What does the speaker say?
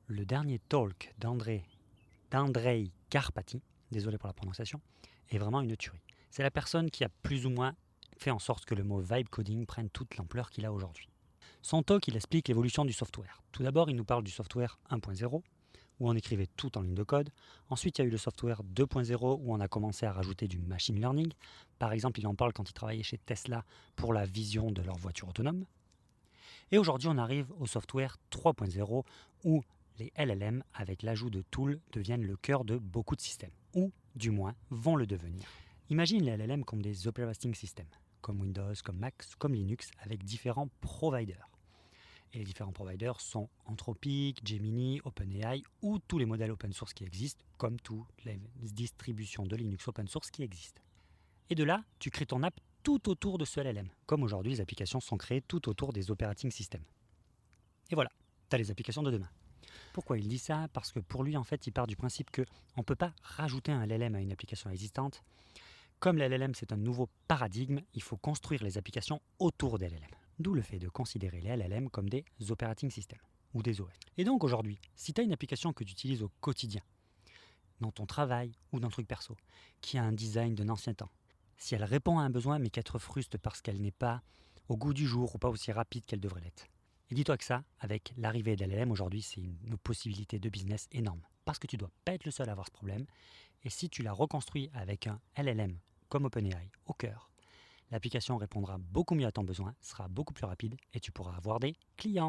le dernier talk d'Andrei Karpathy, désolé pour la prononciation, est vraiment une tuerie. C'est la personne qui a plus ou moins fait en sorte que le mot vibe coding prenne toute l'ampleur qu'il a aujourd'hui. Son talk, il explique l'évolution du software. Tout d'abord, il nous parle du software 1.0, où on écrivait tout en ligne de code. Ensuite, il y a eu le software 2.0, où on a commencé à rajouter du machine learning. Par exemple, il en parle quand il travaillait chez Tesla pour la vision de leur voiture autonome. Et aujourd'hui, on arrive au software 3.0, où les LLM, avec l'ajout de tools, deviennent le cœur de beaucoup de systèmes, ou du moins vont le devenir. Imagine les LLM comme des operating systems, comme Windows, comme Mac, comme Linux, avec différents providers. Et les différents providers sont Anthropic, Gemini, OpenAI ou tous les modèles open source qui existent, comme toutes les distributions de Linux open source qui existent. Et de là, tu crées ton app tout autour de ce LLM, comme aujourd'hui les applications sont créées tout autour des operating systems. Et voilà, tu as les applications de demain. Pourquoi il dit ça? Parce que pour lui, en fait, il part du principe qu'on ne peut pas rajouter un LLM à une application existante. Comme l'LLM, c'est un nouveau paradigme, il faut construire les applications autour des LLM. D'où le fait de considérer les LLM comme des operating systems ou des OS. Et donc aujourd'hui, si tu as une application que tu utilises au quotidien, dans ton travail ou dans ton truc perso, qui a un design d'un ancien temps, si elle répond à un besoin mais qu'elle te frustre parce qu'elle n'est pas au goût du jour ou pas aussi rapide qu'elle devrait l'être. Et dis-toi que ça, avec l'arrivée de l'LLM aujourd'hui, c'est une possibilité de business énorme. Parce que tu ne dois pas être le seul à avoir ce problème. Et si tu la reconstruis avec un LLM comme OpenAI au cœur, l'application répondra beaucoup mieux à ton besoin, sera beaucoup plus rapide et tu pourras avoir des clients.